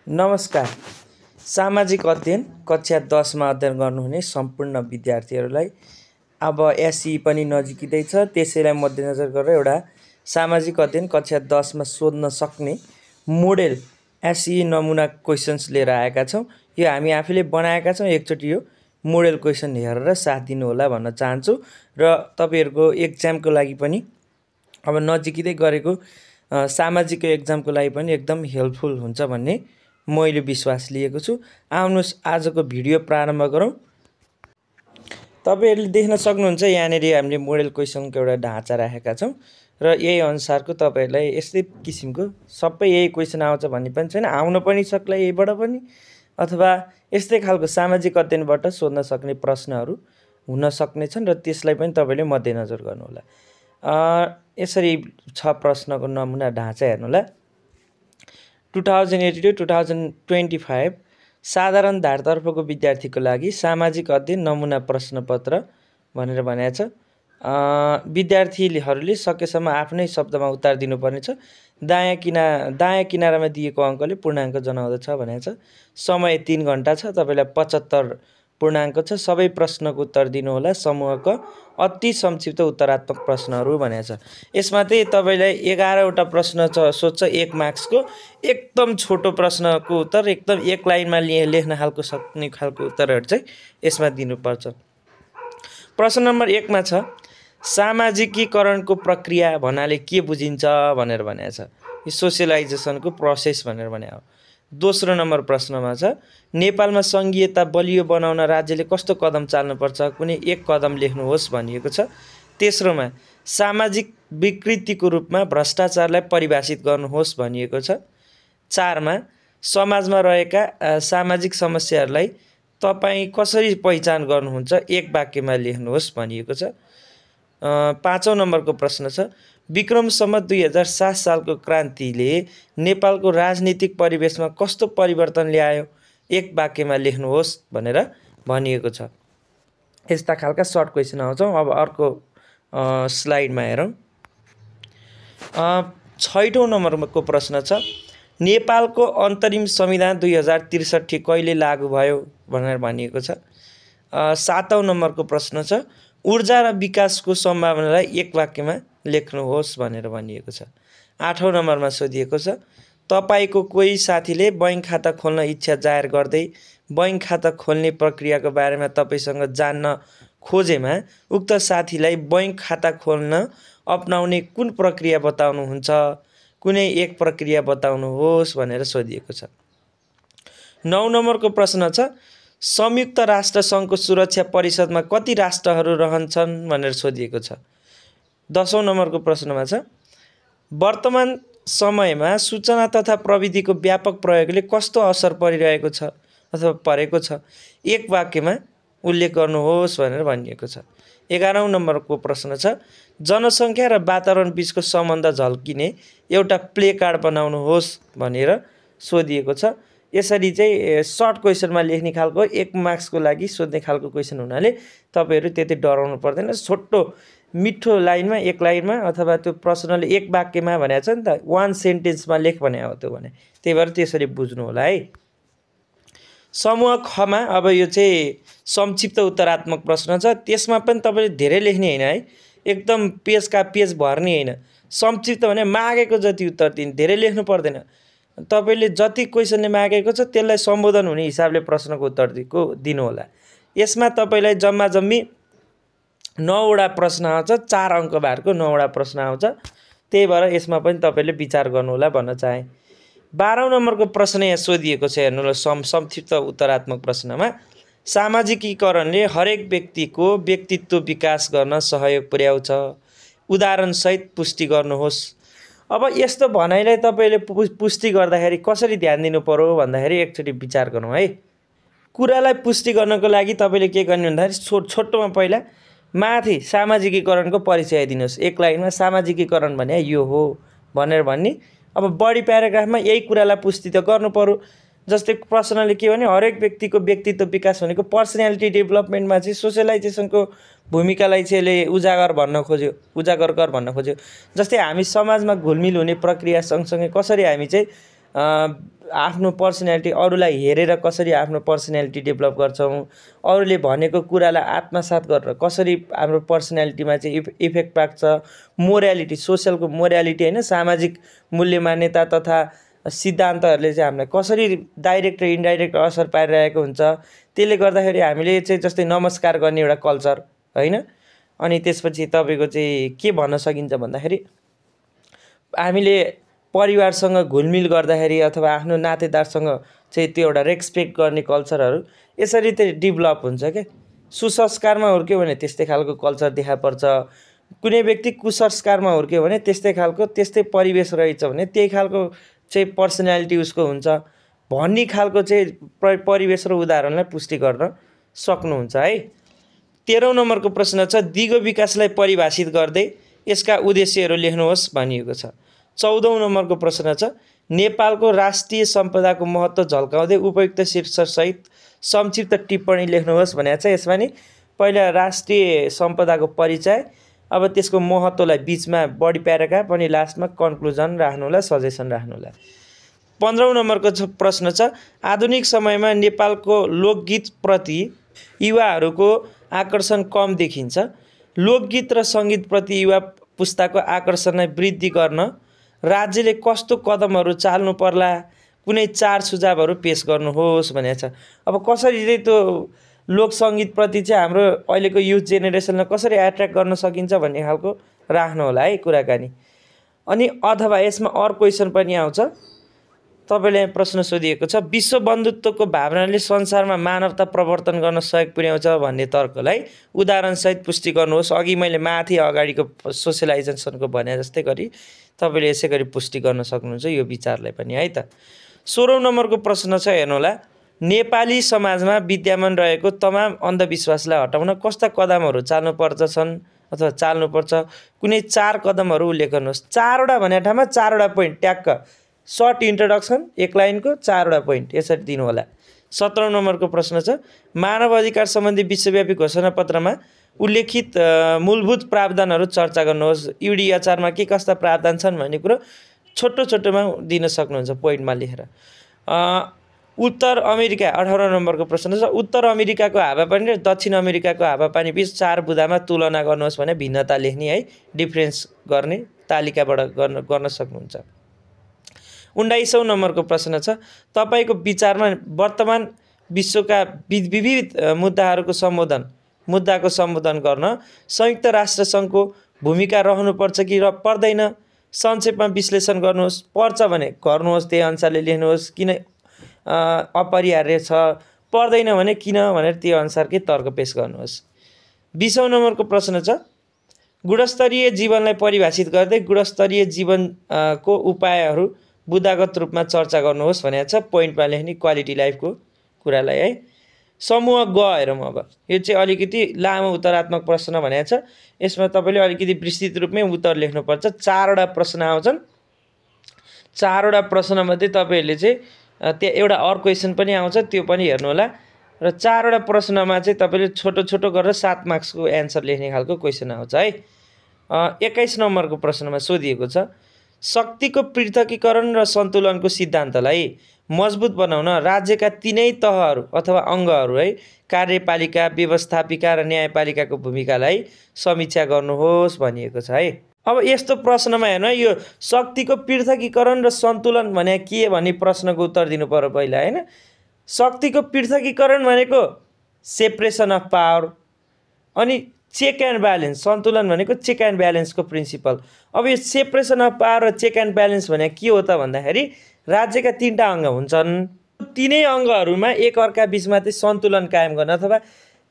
नमस्कार। सामाजिक अध्ययन कक्षा 10 मा अध्ययन गर्नुहुने सम्पूर्ण विद्यार्थीहरूलाई अब एसई पनि नजिकै छ, त्यसैलाई मध्यनजर गरेर एउटा सामाजिक अध्ययन कक्षा 10 मा सोध्न सक्ने मोडेल एसई नमुना क्वेशन्स लिएर आएका छौँ। यो हामी आफैले बनाएका छौँ। एकचोटि यो मोडेल क्वेशन हेरेर साथ दिनु होला भन्न चाहन्छु र तपाईहरुको एक्जामको लागि पनि अब नजिकै गरेको सामाजिक एक्जामको लागि पनि एकदम हेल्पफुल हुन्छ भन्ने मैले विश्वास लिएको छु। आउनुहोस् आजको भिडियो प्रारम्भ गरौँ। तपाईहरुले देख्न सक्नुहुन्छ यहाँनेरि हामीले मोडेल क्वेशनको एउटा ढाँचा राखेका छौँ र यही अनुसारको तपाईहरुलाई यस्तै किसिमको सबै यही क्वेशन आउँछ भन्ने पनि छैन, आउन पनि सक्ला यहीबाट पनि, अथवा यस्तै खालको सामाजिक अध्ययनबाट सोध्न सक्ने प्रश्नहरू हुन सक्ने छन् र त्यसलाई पनि तपाईले मध्यनजर गर्नु होला। यसरी छ प्रश्नको नमुना ढाँचा हेर्नु होला। 2082-2025 साधारण धारतर्फको विद्यार्थीको लागि सामाजिक अध्ययन नमुना प्रश्नपत्र भनेर भनेको छ। विद्यार्थीहरूले सकेसम्म आफ्नै शब्दमा उत्तर दिनुपर्नेछ। दायाँ किनारामा दिएको अङ्कले पूर्णाङ्क जनाउँदछ भनेको छ। समय 3 घण्टा छ। तपाईलाई 75 पूर्णाङ्क छ। सबै प्रश्नको उत्तर दिनु होला। समूहको अति संक्षिप्त उत्तरात्मक प्रश्नहरू भनेको छ। यसमा चाहिँ तपाईलाई 11 वटा प्रश्न सोध्छ 1 मार्क्सको। एकदम छोटो प्रश्नको उत्तर एकदम एक लाइनमा लेख्न सक्ने खालको उत्तरहरू चाहिँ यसमा दिनुपर्छ। प्रश्न नम्बर 1 मा छ सामाजिकीकरणको प्रक्रिया भन्नाले के बुझिन्छ भनेर भनेको छ। यो सोशलाइजेसनको प्रोसेस भनेर भनेको हो। दोस्रो नम्बर प्रश्नमा छ नेपालमा संघीयता बलियो बनाउन राज्यले कस्तो कदम चाल्नुपर्छ, कुनै एक कदम लेख्नुहोस् भनिएको छ। तेस्रोमा सामाजिक विकृतिको रूपमा भ्रष्टाचारलाई परिभाषित गर्नुहोस् भनिएको छ। 4 मा समाजमा रहेका सामाजिक समस्याहरूलाई तपाईँ कसरी पहिचान गर्नुहुन्छ, एक वाक्यमा लेख्नुहोस् भनिएको छ। 5औं नम्बरको प्रश्न छ विक्रम सम्वत 2007 सालको क्रान्तिले नेपालको राजनीतिक परिवेशमा कस्तो परिवर्तन ल्यायो, एक वाक्यमा लेख्नुहोस् भनेर भनिएको छ। यस्ता खालका सर्ट क्वेशन आउँछौँ। अब अर्को स्लाइडमा हेरौँ। 6औं नम्बरको प्रश्न छ नेपालको अन्तरिम संविधान 2063 कहिले लागू भयो भनेर भनिएको छ। 7औं नम्बरको प्रश्न छ ऊर्जा र विकासको सम्भावनालाई एक वाक्यमा लेख्नुहोस् भनेर भनिएको छ। 8औं नम्बरमा सोधिएको छ तपाईको कोही साथीले बैंक खाता खोल्न इच्छा जाहेर गर्दै बैंक खाता खोल्ने प्रक्रियाको बारेमा तपाईसँग जान्न खोजेमा उक्त साथीलाई बैंक खाता खोल्न अपनाउने कुन प्रक्रिया बताउनुहुन्छ, कुनै एक प्रक्रिया बताउनुहोस् भनेर सोधिएको छ। 9 नम्बरको प्रश्न छ संयुक्त राष्ट्र सङ्घको सुरक्षा परिषदमा कति राष्ट्रहरू रहन्छन् भनेर सोधिएको छ। 10औं नम्बरको प्रश्नमा छ वर्तमान समयमा सूचना तथा प्रविधिको व्यापक प्रयोगले कस्तो असर परिरहेको छ अथवा परेको छ, एक वाक्यमा उल्लेख गर्नुहोस् भनेर भनिएको छ। 11औं नम्बरको प्रश्न छ जनसङ्ख्या र वातावरण बीचको सम्बन्ध झल्किने एउटा प्ले कार्ड बनाउनुहोस् भनेर सोधिएको छ। यसरी चाहिँ सर्ट क्वेशनमा लेख्ने खालको 1 मार्क्सको लागि सोध्ने खालको क्वेशन हुनाले तपाईहरु त्यति डराउनु पर्दैन। छोटो मिठो लाइनमा, एक लाइनमा, अथवा त्यो प्रश्नले एक वाक्यमा भनेको छ नि त, 1 सेन्टेन्समा लेख भने हो त्यो भने, त्यही भएर त्यसरी बुझ्नु होला है। समूह खमा अब यो चाहिँ संक्षिप्त उत्तरात्मक प्रश्न छ। त्यसमा पनि तपाईले धेरै लेख्ने हैन है, एकदम पेजका पेज भर्ने हैन। संक्षिप्त भने मागेको जति उत्तर दिनु, धेरै लेख्नु पर्दैन। तपाईले जति क्वेशनले मागेको छ त्यसलाई सम्बोधन हुने हिसाबले प्रश्नको उत्तर दिनु होला। यसमा तपाईलाई जम्मा जम्मी 9 वटा प्रश्न आउँछ, 4 अङ्क भएको 9 वटा प्रश्न आउँछ। त्यही भएर यसमा पनि तपाईले विचार गर्नु होला भन्न चाहे। 12औं नम्बरको प्रश्न यहाँ सोधिएको छ हेर्नु होला। संक्षिप्त उत्तरात्मक प्रश्नमा सामाजिकीकरणले हरेक व्यक्तिको व्यक्तित्व विकास गर्न सहयोग पुर्याउँछ, उदाहरण सहित पुष्टि गर्नुहोस्। अब यस्तो भनाइलाई तपाईले पुष्टि गर्दाखेरि कसरी ध्यान दिनु पर्यो भन्दाखेरि एकचोटि विचार गरौँ है। कुरालाई पुष्टि गर्नको लागि तपाईले के गर्ने भन्दाखेरि छोटोमा पहिला माथि सामाजिकीकरणको परिचय दिनुहोस्। एक लाइनमा सामाजिकीकरण भने यो हो भनेर भन्ने। अब बढी प्याराग्राफमा यही कुरालाई पुष्टि त गर्नु पर्यो। जस्तै प्रश्नले के भने हरेक व्यक्तिको व्यक्तित्व विकास भनेको पर्सनालिटी डेभलपमेन्टमा चाहिँ सोशलाइजेसनको भूमिकालाई चाहिँ यसले उजागर भन्न खोज्यो। जस्तै हामी समाजमा घुलमिल हुने प्रक्रिया सँगसँगै कसरी हामी चाहिँ आफ्नो पर्सनालिटी अरूलाई हेरेर कसरी आफ्नो पर्सनालिटी डेभलप गर्छौँ, अरूले भनेको कुरालाई आत्मसात गरेर कसरी हाम्रो पर्सनालिटीमा चाहिँ इफेक्ट पार्छ, मोरालिटी, सोसियलको मोरालिटी होइन, सामाजिक मूल्य मान्यता तथा सिद्धान्तहरूले चाहिँ हामीलाई कसरी डाइरेक्ट र इन्डाइरेक्ट असर पारिरहेको हुन्छ। त्यसले गर्दाखेरि हामीले चाहिँ जस्तै नमस्कार गर्ने एउटा कल्चर होइन। अनि त्यसपछि तपाईँको चाहिँ के भन्न सकिन्छ भन्दाखेरि हामीले परिवारसँग घुलमिल गर्दाखेरि अथवा आफ्नो नातेदारसँग चाहिँ त्यो एउटा रेस्पेक्ट गर्ने कल्चरहरू यसरी चाहिँ डेभलप हुन्छ क्या। सुसंस्कारमा हुर्क्यो भने त्यस्तै खालको कल्चर देखा पर्छ, कुनै व्यक्ति कुसंस्कारमा हुर्क्यो भने त्यस्तै खालको त्यस्तै परिवेश रहेछ भने त्यही खालको चाहिँ पर्सनालिटी उसको हुन्छ भन्ने खालको चाहिँ परिवेश र उदाहरणलाई पुष्टि गर्न सक्नुहुन्छ है। 13औं नम्बरको प्रश्न छ दिगो विकासलाई परिभाषित गर्दै यसका उद्देश्यहरू लेख्नुहोस् भनिएको छ। 14औं नम्बरको प्रश्न छ नेपालको राष्ट्रिय सम्पदाको महत्त्व झल्काउँदै उपयुक्त शीर्षकसहित संक्षिप्त टिप्पणी लेख्नुहोस् भनेको छ। यसमा नि पहिला राष्ट्रिय सम्पदाको परिचय, अब त्यसको महत्त्वलाई बिचमा बढी प्याराग्राफ अनि लास्टमा कन्क्लुजन राख्नुहोला, सजेसन राख्नुहोला। 15औं नम्बरको प्रश्न छ आधुनिक समयमा नेपालको लोकगीतप्रति युवाहरूको आकर्षण कम देखिन्छ। लोकगीत र सङ्गीतप्रति युवा पुस्ताको आकर्षणलाई वृद्धि गर्न राज्यले कस्तो कदमहरू चाल्नु पर्ला, कुनै 4 सुझावहरू पेश गर्नुहोस् भनेको छ। अब कसरी चाहिँ त्यो लोक सङ्गीतप्रति चाहिँ हाम्रो अहिलेको युथ जेनेरेसनलाई कसरी एट्र्याक्ट गर्न सकिन्छ भन्ने खालको राख्नु होला है कुराकानी। अनि अथवा यसमा अर्को क्वेसन पनि आउँछ, तपाईँले प्रश्न सोधिएको छ विश्व बन्धुत्वको भावनाले संसारमा मानवता प्रवर्तन गर्न सहयोग पुर्याउँछ भन्ने तर्कलाई उदाहरणसहित पुष्टि गर्नुहोस्। अघि मैले माथि अगाडिको सोसियलाइजेसनको भने जस्तै गरी तपाईँले यसै गरी पुष्टि गर्न सक्नुहुन्छ यो विचारलाई पनि है त। 16औं नम्बरको प्रश्न छ हेर्नुहोला नेपाली समाजमा विद्यमान रहेको तमाम अन्धविश्वासलाई हटाउन कस्ता कदमहरू चाल्नु पर्दछन् अथवा चाल्नुपर्छ, कुनै 4 कदमहरू उल्लेख गर्नुहोस्। 4वटा भने ठाउँमा 4वटा पोइन्ट ट्याक्क सर्ट इन्ट्रोडक्सन 1 लाइनको 4वटा पोइन्ट यसरी दिनु होला। 17औं नम्बरको प्रश्न छ मानव अधिकार सम्बन्धी विश्वव्यापी घोषणापत्रमा उल्लेखित मूलभूत प्रावधानहरू चर्चा गर्नुहोस्। युडिएचआरमा के कस्ता प्रावधान छन् भन्ने कुरो छोटो छोटोमा दिन सक्नुहुन्छ पोइन्टमा लेखेर। उत्तर अमेरिका 18औं नम्बरको प्रश्न छ उत्तर अमेरिकाको हावापानी र दक्षिण अमेरिकाको हावापानी बिच 4 बुँदामा तुलना गर्नुहोस् भने भिन्नता लेख्ने है, डिफ्रेन्स गर्ने तालिकाबाट गर्न सक्नुहुन्छ। 19औं नम्बरको प्रश्न छ तपाईँको विचारमा वर्तमान विश्वका विविध मुद्दाको सम्बोधन गर्न संयुक्त राष्ट्र सङ्घको भूमिका रहनुपर्छ कि पर्दैन, संक्षेपमा विश्लेषण गर्नुहोस्। पर्छ भने गर्नुहोस्, त्यही अनुसारले लेख्नुहोस्, किन अपरिहार्य छ, पर्दैन भने किन भनेर त्यो अनुसारकै तर्क पेश गर्नुहोस्। 20औं नम्बरको प्रश्न छ गुणस्तरीय जीवनलाई परिभाषित गर्दै गुणस्तरीय जीवनको उपायहरू बुदागत रूपमा चर्चा गर्नुहोस् भनेको छ। पोइन्टमा लेख्ने क्वालिटी लाइफको कुरालाई है। समूह ग हेरौँ अब, यो चाहिँ अलिकति लामो उत्तरात्मक प्रश्न भनेको छ। यसमा तपाईँले अलिकति विस्तृत रूपमै उत्तर लेख्नुपर्छ। 4वटा प्रश्न आउँछन्, 4वटा प्रश्नमध्ये तपाईँहरूले चाहिँ त्यहाँ एउटा अर्को क्वेसन पनि आउँछ, त्यो पनि हेर्नु होला। र 4वटा प्रश्नमा चाहिँ तपाईँले छोटो छोटो गरेर 7 मार्क्सको एन्सर लेख्ने खालको क्वेसन आउँछ है। 21 नम्बरको प्रश्नमा सोधिएको छ शक्तिको पृथकीकरण र सन्तुलनको सिद्धान्तलाई मजबुत बनाउन राज्यका 3 तहहरू अथवा अङ्गहरू है, कार्यपालिका, व्यवस्थापिका र न्यायपालिकाको भूमिकालाई समीक्षा गर्नुहोस् भनिएको छ है। अब यस्तो प्रश्नमा हेर्नु यो शक्तिको पृथकीकरण र सन्तुलन भने के भन्ने प्रश्नको उत्तर दिनु पर्यो पहिला होइन। शक्तिको पृथकीकरण भनेको सेपरेसन अफ पावर, अनि चेक एन्ड ब्यालेन्स, सन्तुलन भनेको चेक एन्ड ब्यालेन्सको प्रिन्सिपल। अब यो सेपरेसन अफ पावर र चेक एन्ड ब्यालेन्स भने के हो त भन्दाखेरि राज्यका 3टा अङ्ग हुन्छन्, तिनै अङ्गहरूमा एक अर्का बिचमा चाहिँ सन्तुलन कायम गर्न अथवा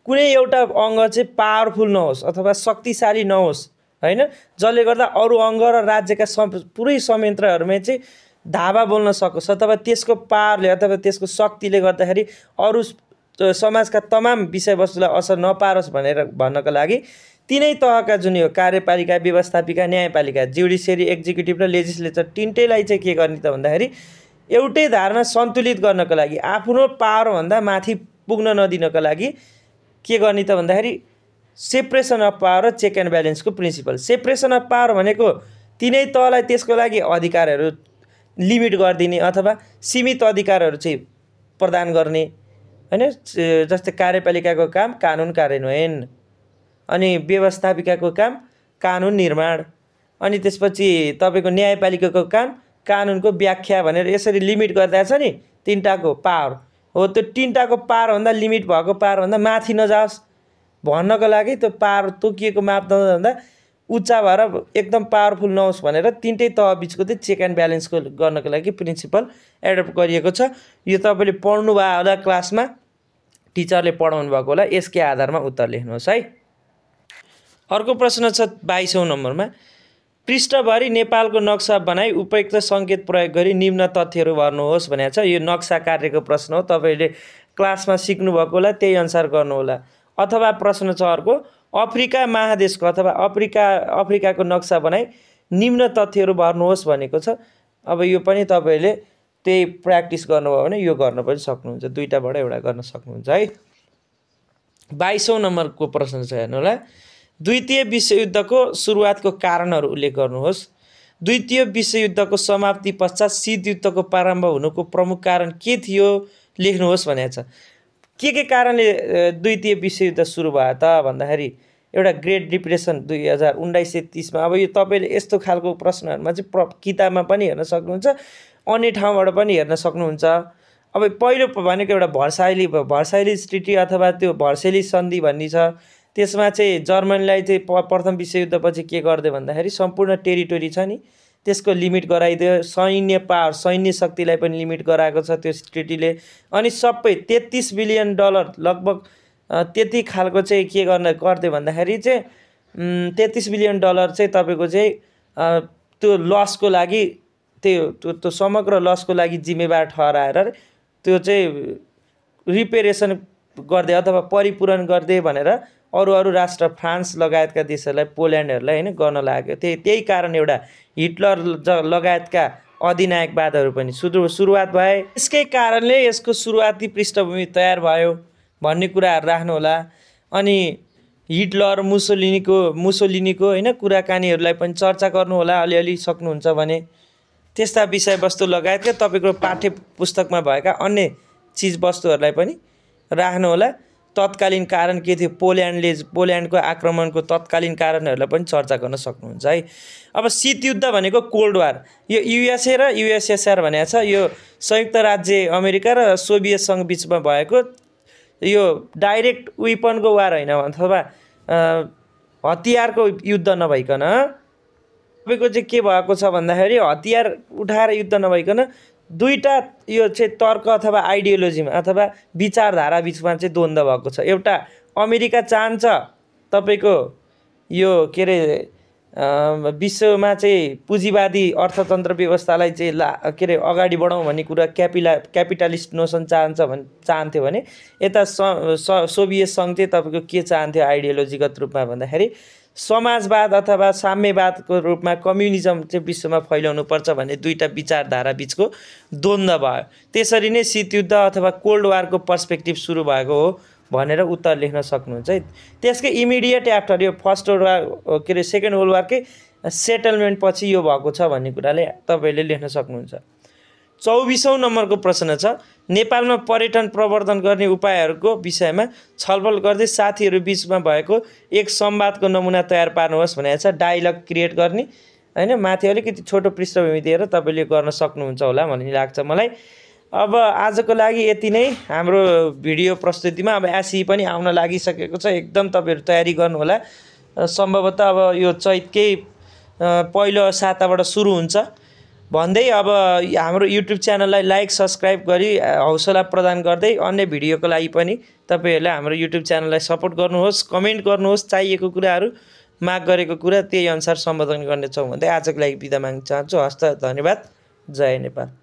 कुनै एउटा अङ्ग चाहिँ पावरफुल नहोस् अथवा शक्तिशाली नहोस् होइन, जसले गर्दा अरू अङ्ग र राज्यका पुरै संयन्त्रहरूमा चाहिँ धावा बोल्न सकोस् अथवा त्यसको पावरले अथवा त्यसको शक्तिले गर्दाखेरि अरू समाजका तमाम विषयवस्तुलाई असर नपारोस् भनेर भन्नको लागि 3 तहका जुन यो कार्यपालिका, व्यवस्थापिका, न्यायपालिका, जुडिसियरी, एक्जिक्युटिभ र लेजिस्लेचर 3टैलाई चाहिँ के गर्ने त भन्दाखेरि एउटै धारमा सन्तुलित गर्नको लागि, आफ्नो पावरभन्दा माथि पुग्न नदिनको लागि के गर्ने त भन्दाखेरि सेपरेसन अफ पावर र चेक एन्ड ब्यालेन्सको प्रिन्सिपल। सेपरेसन अफ पावर भनेको 3 तहलाई त्यसको लागि अधिकारहरू लिमिट गरिदिने अथवा सीमित अधिकारहरू चाहिँ प्रदान गर्ने हैन। जस्तै कार्यपालिकाको काम कानुन कार्यान्वयन, अनि व्यवस्थापिकाको काम कानुन निर्माण, अनि त्यसपछि तपाईँको न्यायपालिकाको काम कानुनको व्याख्या भनेर यसरी लिमिट गर्दा छ नि तीनटाको पावर हो। त्यो तीनटाको पावरभन्दा लिमिट भएको पावरभन्दा माथि नजाओस् भन्नको लागि त्यो पावर तोकिएको मापदण्डभन्दा उच्च भएर एकदम पावरफुल नहोस् भनेर तीनटै तह बिचको चाहिँ चेक एन्ड ब्यालेन्सको गर्नको लागि प्रिन्सिपल एडप्ट गरिएको छ। यो तपाईँले पढ्नु भयो होला क्लासमा, टिचरले पढाउनु भएको होला। यसकै आधारमा उत्तर लेख्नुहोस् है। अर्को प्रश्न छ 22औं नम्बरमा, पृष्ठभरि नेपालको नक्सा बनाई उपयुक्त सङ्केत प्रयोग गरी निम्न तथ्यहरू भर्नुहोस् भनेको छ। यो नक्सा कार्यको प्रश्न हो, तपाईँले क्लासमा सिक्नुभएको होला, त्यही अनुसार गर्नुहोला। अथवा प्रश्न छ अर्को, अफ्रिका महादेशको अथवा अफ्रिकाको नक्सा बनाई निम्न तथ्यहरू भर्नुहोस् भनेको छ। अब यो पनि तपाईँले त्यही प्र्याक्टिस गर्नुभयो भने यो गर्न पनि सक्नुहुन्छ, दुईटाबाट एउटा गर्न सक्नुहुन्छ है। 22औं नम्बरको प्रश्न छ, हेर्नु होला, द्वितीय विश्वयुद्धको सुरुवातको कारणहरू उल्लेख गर्नुहोस्। द्वितीय विश्वयुद्धको समाप्ति पश्चात शीत युद्धको प्रारम्भ हुनुको प्रमुख कारण के थियो लेख्नुहोस् भनेको छ। के कारणले द्वितीय विश्वयुद्ध सुरु भयो त भन्दाखेरि एउटा ग्रेट डिप्रेसन 1930मा। अब यो तपाईँले यस्तो खालको प्रश्नहरूमा चाहिँ किताबमा पनि हेर्न सक्नुहुन्छ, अन्य ठाउँबाट पनि हेर्न सक्नुहुन्छ। अब पहिलो भनेको एउटा भर्साइलिज ट्रिटी अथवा त्यो भर्सेली सन्धि भन्ने छ। त्यसमा चाहिँ जर्मनीलाई चाहिँ प्रथम विश्वयुद्धपछि के गरिदियो भन्दाखेरि सम्पूर्ण टेरिटोरी छ नि त्यसको लिमिट गराइदियो, सैन्य पावर सैन्य शक्तिलाई पनि लिमिट गराएको छ त्यो ट्रिटीले। अनि सबै $33 बिलियन लगभग त्यति खालको चाहिँ के गरिदियो भन्दाखेरि चाहिँ $33 बिलियन चाहिँ तपाईँको चाहिँ त्यो लसको लागि त्यो समग्र लसको लागि जिम्मेवार ठहराएर त्यो चाहिँ रिपेरेसन गर्दै अथवा परिपूरण गर्दै भनेर अरू राष्ट्र फ्रान्स लगायतका देशहरूलाई पोल्यान्डहरूलाई हैन गर्न लाग्यो। त्यही कारण एउटा हिटलर लगायतका अधिनायकवादहरू पनि सुरुवात भए। यसकै कारणले यसको सुरुवाती पृष्ठभूमि तयार भयो भन्ने कुराहरू राख्नु होला। अनि हिटलर मुसोलिनीको हैन कुराकानीहरूलाई पनि चर्चा गर्नु होला अलिअलि सक्नुहुन्छ भने। त्यस्ता विषयवस्तु लगायतका तपाईँको पाठ्य पुस्तकमा भएका अन्य चिजवस्तुहरूलाई पनि राख्नु होला। तत्कालीन कारण के थियो, पोल्यान्डको आक्रमणको तत्कालीन कारणहरूलाई पनि चर्चा गर्न सक्नुहुन्छ है। अब शीत युद्ध भनेको कोल्ड वार, यो युएसए र युएसएसआर भनेको छ। यो संयुक्त राज्य अमेरिका र सोभियत सङ्घ बिचमा भएको यो डाइरेक्ट वेपनको वार होइन अथवा हतियारको युद्ध नभइकन तपाईँको चाहिँ के भएको छ भन्दाखेरि हतियार उठाएर युद्ध नभइकन दुईटा यो चाहिँ तर्क अथवा आइडियोलोजीमा अथवा विचारधारा बिचमा चाहिँ द्वन्द्व भएको छ। एउटा अमेरिका चाहन्छ तपाईँको यो के अरे विश्वमा चाहिँ पुँजीवादी अर्थतन्त्र व्यवस्थालाई चाहिँ के अरे अगाडि बढाउँ भन्ने कुरा क्यापिटलिस्ट नोसन चाहन्थ्यो भने यता सोभियत सङ्घ चाहिँ तपाईँको के चाहन्थ्यो आइडियोलोजीगत रूपमा भन्दाखेरि समाजवाद अथवा साम्यवादको रूपमा कम्युनिजम चाहिँ विश्वमा फैलाउनु पर्छ भन्ने दुईटा विचारधारा बिचको द्वन्द्व भयो। त्यसरी नै शीत युद्ध अथवा कोल्ड वारको पर्सपेक्टिभ सुरु भएको हो भनेर उत्तर लेख्न सक्नुहुन्छ है। त्यसकै इमिडिएट आफ्टर यो फर्स्ट वर्ल्ड वार के अरे सेकेन्ड वर्ल्ड वारकै सेटलमेन्ट पछि यो भएको छ भन्ने कुराले तपाईँले लेख्न सक्नुहुन्छ। 24औं नम्बरको प्रश्न छ, नेपालमा पर्यटन प्रवर्धन गर्ने उपायहरूको विषयमा छलफल गर्दै साथीहरू बिचमा भएको एक संवादको नमुना तयार पार्नुहोस् भनेको छ। डायलग क्रिएट गर्ने हैन, माथि अलिकति छोटो पृष्ठभूमि दिएर तपाईँले गर्न सक्नुहुन्छ होला भन्ने लाग्छ मलाई। अब आजको लागि यति नै हाम्रो भिडियो प्रस्तुतिमा। अब एसई पनि आउन लागिसकेको छ, एकदम तपाईँहरू तयारी गर्नु होला। सम्भवतः अब यो चैतकै पहिलो साताबाट सुरु हुन्छ भन्दै अब हाम्रो युट्युब च्यानललाई लाइक सब्सक्राइब गरी हौसला प्रदान गर्दै अन्य भिडियोको लागि पनि तपाईँहरूले हाम्रो युट्युब च्यानललाई सपोर्ट गर्नुहोस्, कमेन्ट गर्नुहोस्, चाहिएको कुराहरू माग गरेको कुरा त्यही अनुसार सम्बोधन गर्नेछौँ भन्दै आजको लागि बिदा माग्न चाहन्छु। हस्त, धन्यवाद। जय नेपाल।